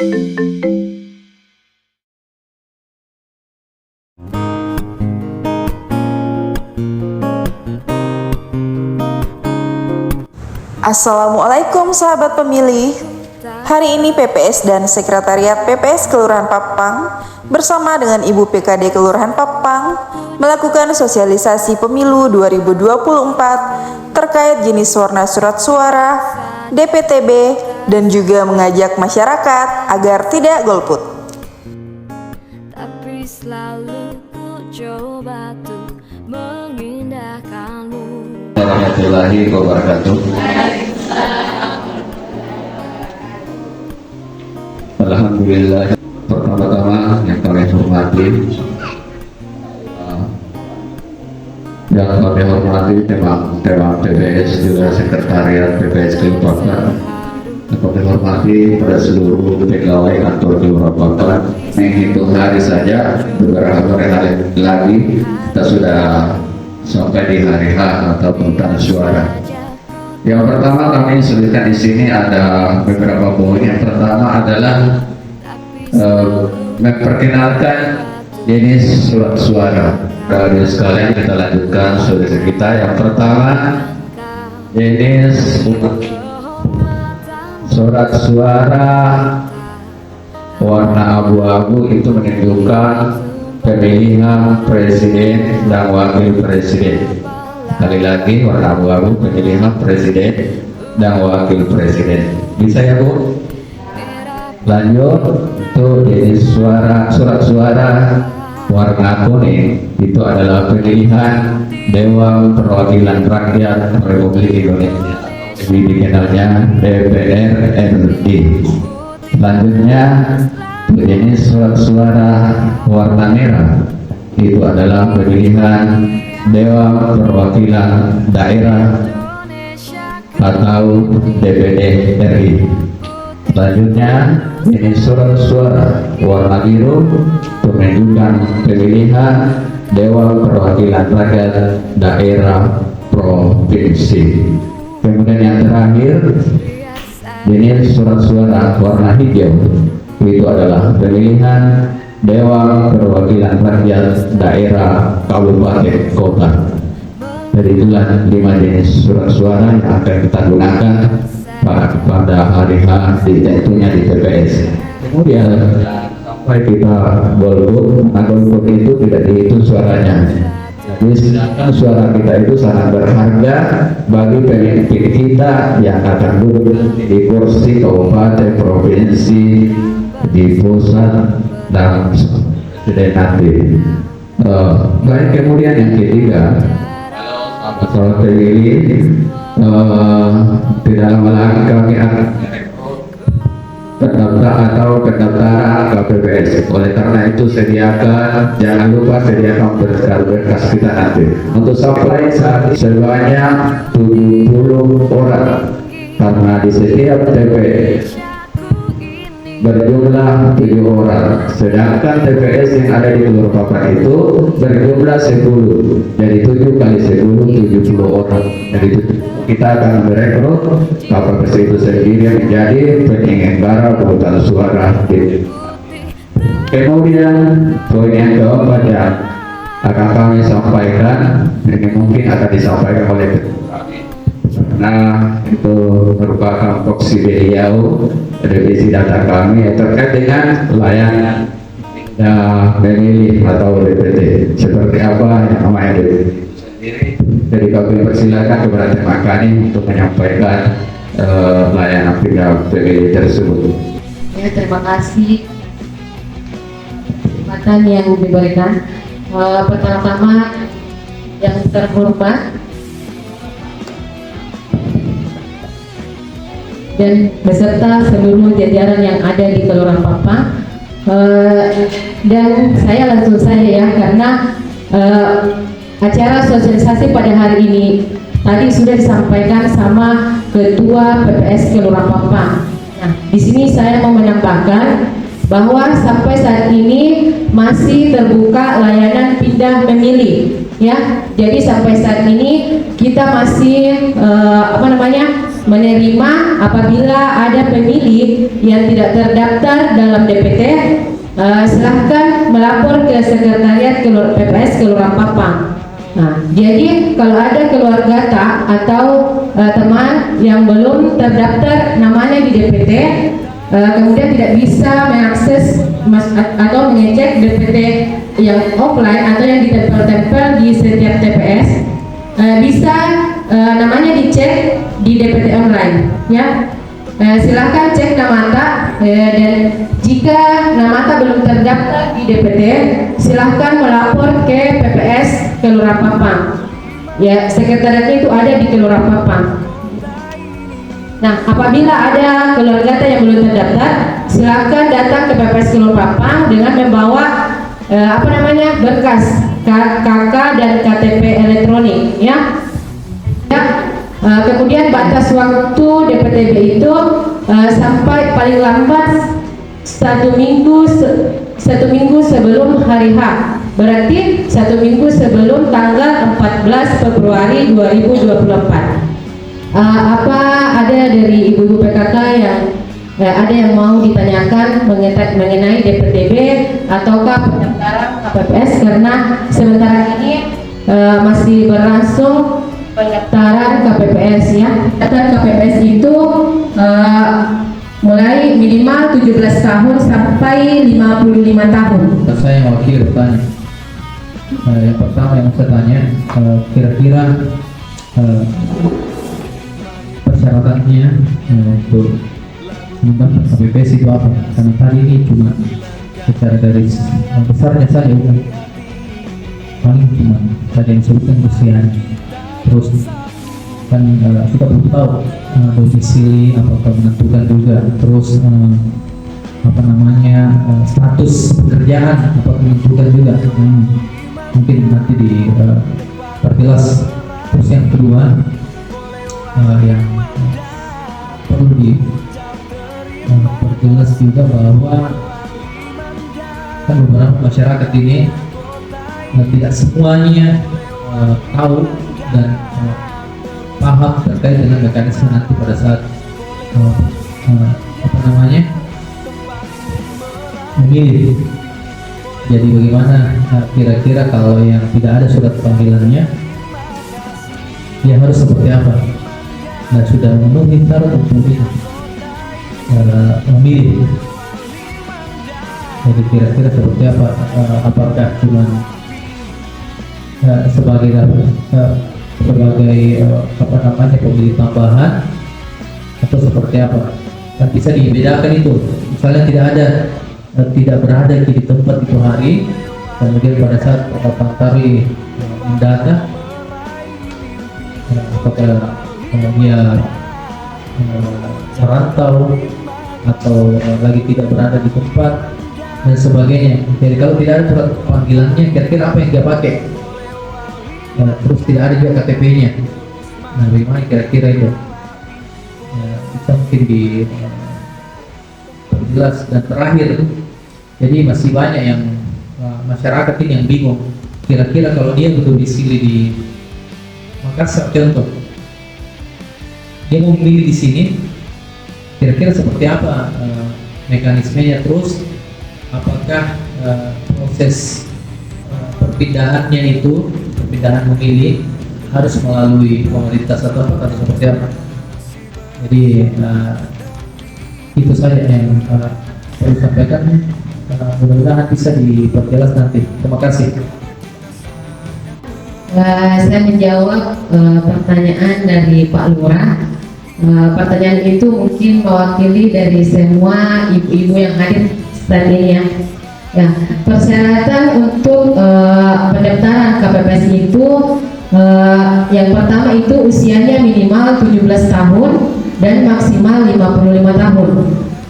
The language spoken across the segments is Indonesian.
Assalamualaikum sahabat pemilih. Hari ini PPS dan Sekretariat PPS Kelurahan Papang bersama dengan Ibu PKD Kelurahan Papang melakukan sosialisasi pemilu 2024 terkait jenis warna surat suara, DPTB, dan juga mengajak masyarakat agar tidak golput. Tapi selalu ku coba tuh mengindahkanmu. Warahmatullahi wabarakatuh. Alhamdulillah, pertama-tama yang kami hormati teman PPS juga Sekretariat PPS Kelurahan. Kami hormati pada seluruh pegawai kantor Kelurahan Papang. Menghitung hari saja, beberapa hari lagi kita sudah sampai di hari H atau pemungutan suara. Yang pertama kami sebutkan di sini ada beberapa poin. Yang pertama adalah memperkenalkan jenis surat suara. Dari sekalian kita lanjutkan solusi kita. Yang pertama jenis surat suara warna abu-abu itu menunjukkan pemilihan presiden dan wakil presiden. Sekali lagi, warna abu-abu pemilihan presiden dan wakil presiden. Bisa ya Bu? Lanjut, itu jenis surat suara warna kuning itu adalah pemilihan Dewan Perwakilan Rakyat Republik Indonesia, dikenalnya DPR RI. Selanjutnya, jenis surat suara warna merah itu adalah pemilihan Dewan Perwakilan Daerah atau DPD RI. Selanjutnya, jenis surat suara warna biru menunjukkan pemilihan Dewan Perwakilan Rakyat Daerah Provinsi. Kemudian yang terakhir, jenis surat suara warna hijau itu adalah pemilihan Dewan Perwakilan Rakyat Daerah Kabupaten Kota. Jadi itulah 5 jenis surat suara yang akan kita gunakan pada hari H tentunya di TPS. Kemudian sampai kita golput, golput itu tidak dihitung suaranya. Jadi sedangkan suara kita itu sangat berharga bagi pemimpin kita yang akan duduk di kursi kabupaten, provinsi, di pusat dan presiden nanti. Baik, kemudian yang ketiga, kalau pemilih tidak lama lagi kami akan pendaftaran KPPS. Oleh karena itu jangan lupa sediakan berkas kita nanti. Untuk sampai saat sebanyak 70 orang, karena di setiap TPS berjumlah 7 orang, sedangkan TPS yang ada di Kelurahan Papang itu berjumlah 10, jadi 7 kali 10 70 orang. Jadi kita akan merekrut KPPS itu sendiri menjadi penyelenggara pemungutan suara. Kemudian poin yang keempat yang akan kami sampaikan, ini mungkin akan disampaikan oleh nah itu merupakan proksi beliau revisi data kami terkait dengan layanan pemilih atau DPT seperti apa yang namanya DPT sendiri. Jadi kami persilakan kepada tim Makani untuk menyampaikan layanan pemilih tersebut. Ya, terima kasih kesempatan yang diberikan. Pertama-tama yang terhormat dan beserta seluruh jajaran yang ada di Kelurahan Papang, dan saya langsung saja ya, karena acara sosialisasi pada hari ini tadi sudah disampaikan sama Ketua PPS Kelurahan Papang. Nah, di sini saya mau menambahkan bahwa sampai saat ini masih terbuka layanan pindah memilih ya. Jadi sampai saat ini kita masih menerima apabila ada pemilih yang tidak terdaftar dalam DPT, silahkan melapor ke Sekretariat PPS Kelurahan Papang. Nah, jadi kalau ada keluarga atau teman yang belum terdaftar namanya di DPT, kemudian tidak bisa mengakses atau mengecek DPT yang offline atau yang ditempel-tempel di setiap TPS, bisa namanya dicek di DPT online, ya. Silahkan cek Namata, dan jika Namata belum terdaftar di DPT, silahkan melapor ke PPS Kelurahan Papang. Ya, sekretariatnya itu ada di Kelurahan Papang. Nah, apabila ada keluarga yang belum terdaftar, silahkan datang ke PPS Kelurahan Papang dengan membawa berkas KK dan KTP elektronik, ya. Kemudian batas waktu DPTB itu sampai paling lambat satu minggu sebelum hari H, berarti 1 minggu sebelum tanggal 14 Februari 2024. Apa ada dari ibu-ibu PKK yang ada yang mau ditanyakan mengenai DPTB ataukah pendaftaran KPPS, karena sementara ini masih berlangsung pendaftaran KPPS, ya. Pendaftaran KPPS itu mulai minimal 17 tahun sampai 55 tahun. Saya mewakili bertanya. Yang pertama yang saya tanya, kira-kira persyaratannya untuk mendaftar KPPS itu apa? Karena tadi ini cuma secara garis besarnya saja, paling cuma tadi yang disebutkan usianya. Terus kan kita belum tahu domisili apakah menentukan juga, terus status pekerjaan apakah menentukan juga, mungkin nanti diperjelas. Terus yang kedua yang perlu diperjelas juga bahwa kan beberapa masyarakat ini tidak semuanya tahu dan paham terkait dengan mekanisme nanti pada saat memilih. Jadi bagaimana kira-kira kalau yang tidak ada surat panggilannya, dia harus seperti apa? Nah, sudah memenuhi syarat untuk memilih. Jadi kira-kira seperti apa? Apakah cuma sebagai pemilih tambahan atau seperti apa? Kan bisa dibedakan itu. Misalnya tidak berada di tempat itu hari, kemudian pada saat Bang Tarli mendata, apakah dia merantau atau lagi tidak berada di tempat dan sebagainya. Jadi kalau tidak ada surat panggilannya, kira-kira apa yang dia pakai? Terus tidak ada juga KTP-nya. Nah, bagaimana kira-kira itu? Bisa mungkin diperjelas. Dan terakhir, jadi masih banyak yang masyarakat ini yang bingung. Kira-kira kalau dia berdomisili di Makassar contoh, dia mau memilih di sini, kira-kira seperti apa mekanismenya? Terus apakah proses perpindahannya itu, perpindahan memilih, harus melalui komunitas atau seperti apa? Jadi itu saja yang perlu sampaikan. Mudah-mudahan bisa diperjelas nanti. Terima kasih. Saya menjawab pertanyaan dari Pak Lurah. Pertanyaan itu mungkin mewakili dari semua ibu-ibu yang hadir saat ini, ya. Ya, persyaratan untuk pendaftaran KPPS itu yang pertama itu usianya minimal 17 tahun dan maksimal 55 tahun.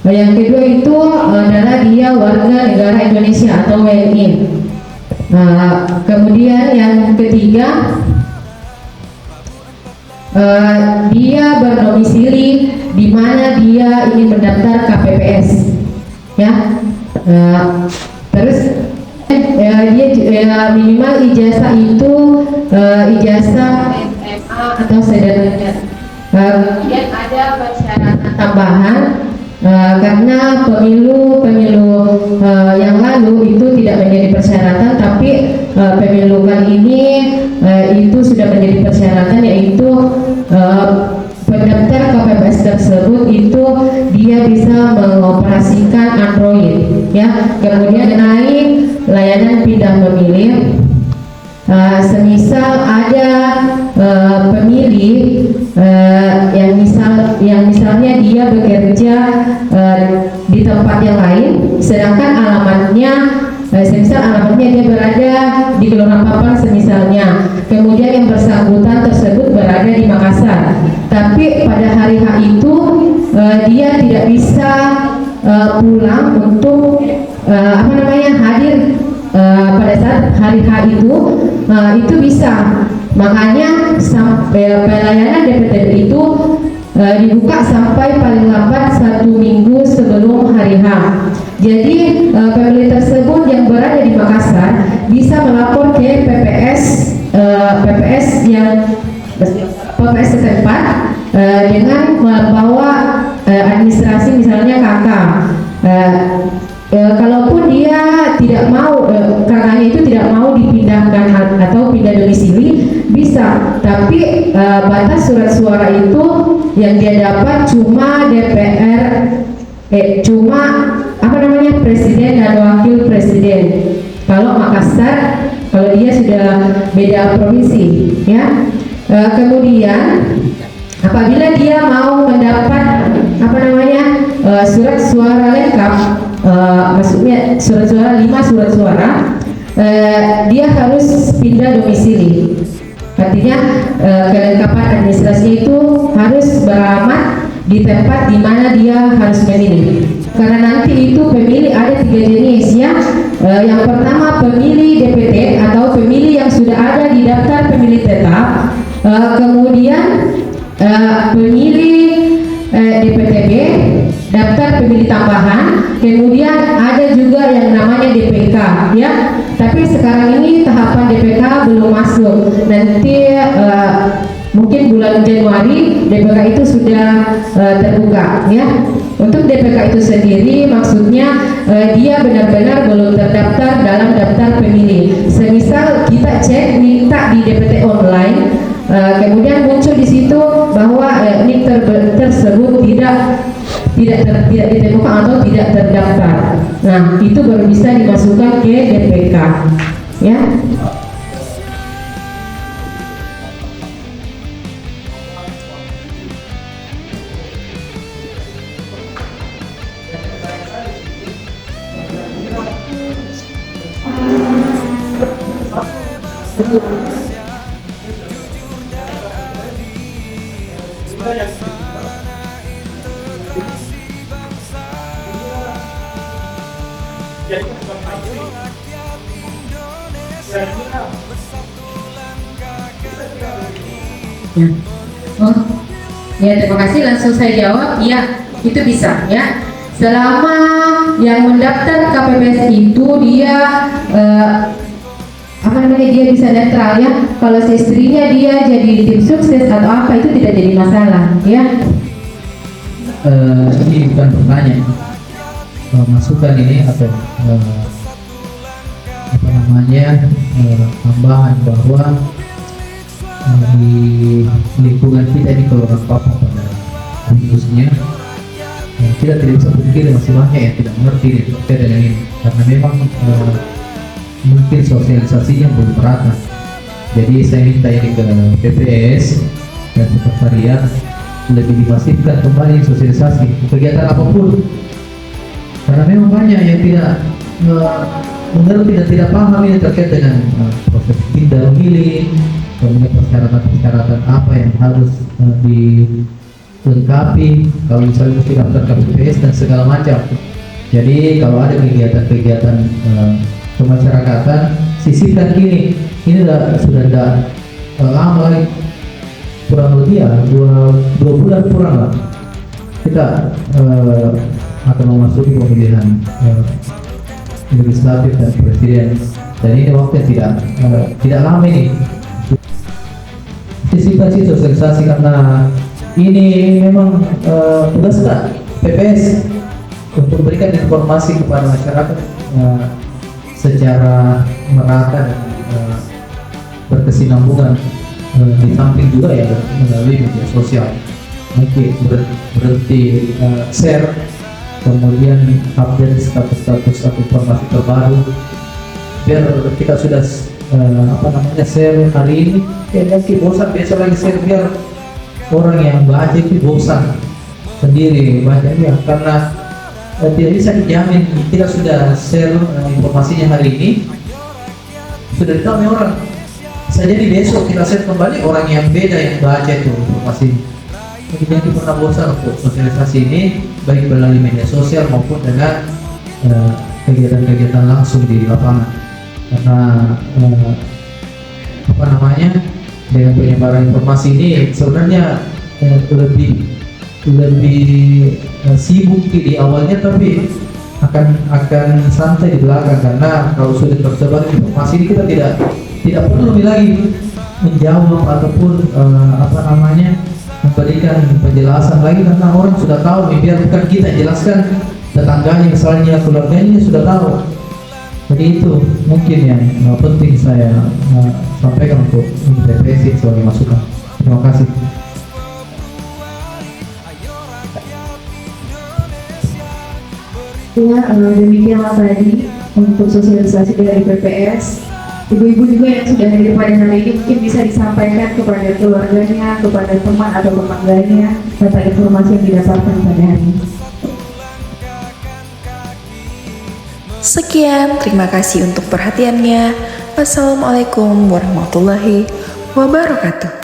Yang kedua itu adalah dia warga negara Indonesia atau WNI. Kemudian yang ketiga, dia berdomisili di mana dia ingin mendaftar KPPS, ya. Terus dia minimal ijazah itu ijazah SMA atau sederajat. Kemudian ada persyaratan tambahan karena pemilu yang lalu itu tidak menjadi persyaratan, tapi pemilu kali ini itu sudah menjadi persyaratan, yaitu pendaftar KPPS tersebut itu dia bisa mengoperasikan Android, ya. Kemudian naik layanan pindah memilih. Semisal ada pemilih yang misalnya dia bekerja di tempat yang lain, sedangkan alamatnya dia berada di Kelurahan Papang semisalnya, kemudian yang bersangkutan tersebut berada di Makassar, tapi pada hari H itu dia tidak bisa pulang untuk hadir pada saat hari H itu bisa. Makanya pelayanan DPTB itu dibuka sampai paling lambat 1 minggu sebelum hari H. Jadi pemilih tersebut yang berada di Makassar bisa melapor ke PPS setempat dengan membawa administrasi, misalnya KK. Kalaupun dia tidak mau, kakaknya itu tidak mau dipindahkan atau pindah domisili, bisa. Tapi batas surat suara itu yang dia dapat cuma presiden dan wakil presiden. Kalau Makassar, kalau dia sudah beda provinsi, ya. Kemudian apabila dia mau mendapat surat suara lengkap, maksudnya surat suara 5 surat suara, dia harus pindah domisili. Artinya kelengkapan administrasi itu harus beralamat di tempat di mana dia harus memilih. Karena nanti itu pemilih ada 3 jenis, ya. Yang pertama pemilih DPT atau pemilih yang sudah ada di daftar pemilih tetap. Kemudian pemilih DPTB, daftar pemilih tambahan. Kemudian ada juga yang namanya DPK, ya. Tapi sekarang ini tahapan DPK belum masuk. Nanti mungkin bulan Januari DPK itu sudah terbuka, ya. Untuk DPK itu sendiri maksudnya dia benar-benar belum terdaftar dalam daftar pemilih. Semisal kita cek minta di DPT online, kemudian muncul di situ bahwa nik tersebut tidak ditemukan atau tidak terdaftar. Nah, itu baru bisa dimasukkan ke DPK, ya. Ya, terima kasih. Langsung saya jawab, ya, itu bisa, ya. Selama yang mendaftar KPPS itu dia dia bisa netral, ya. Kalau istrinya dia jadi tim sukses atau apa, itu tidak jadi masalah, ya. Ini bukan pertanyaan, masukan ini atau tambahan bahwa di lingkungan kita di Kelurahan Papang pada khususnya kita tidak bisa berpikir masih banyak yang tidak mengerti terkait dengan ini, karena memang mungkin sosialisasinya belum merata. Jadi saya minta ini ke PPS dan sekretariat lebih dimasifkan kembali sosialisasi kegiatan apapun, karena memang banyak yang tidak mengerti dan tidak paham ini terkait dengan proses pindah memilih, kemudian persyaratan apa yang harus dilengkapi kalau misalnya mesti daftar KPPS dan segala macam. Jadi kalau ada kegiatan-kegiatan kemasyarakatan, sisihkan ini sudah tidak lama lagi, kurang lebih ya 2 bulan kurang lah kita akan memasuki pemilihan legislatif dan presiden, dan ini waktu yang tidak lama ini. Antisipasi sosialisasi, karena ini memang tugas kita PPS untuk berikan informasi kepada masyarakat secara merata dan berkesinambungan, di samping juga ya melalui media sosial. Oke, berarti share, kemudian update status informasi terbaru, biar kita sudah share hari ini, nanti bosan biasa lagi share, biar orang yang baca itu bosan sendiri bacanya, karena tidak bisa dijamin. Kita sudah share informasinya hari ini, sudah ditahu orang, bisa jadi besok kita share kembali orang yang beda yang baca itu informasi. Jadi jangan pernah bosan untuk sosialisasi ini, baik melalui media sosial maupun dengan kegiatan-kegiatan langsung di lapangan. Karena dengan penyebaran informasi ini sebenarnya lebih sibuk di awalnya, tapi akan santai di belakang, karena kalau sudah tersebar informasi ini kita tidak perlu lagi menjawab ataupun memberikan penjelasan lagi, karena orang sudah tahu. Biar bukan kita jelaskan, tetangganya misalnya, keluarganya sudah tahu. Jadi itu mungkin yang penting saya sampaikan untuk PPS sebagai masukan. Terima kasih. Ya, demikianlah tadi untuk sosialisasi dari PPS. Ibu-ibu juga yang sudah hadir pada hari ini mungkin bisa disampaikan kepada keluarganya, kepada teman atau tetangganya tentang informasi yang didapatkan pada hari ini. Sekian, terima kasih untuk perhatiannya. Wassalamualaikum warahmatullahi wabarakatuh.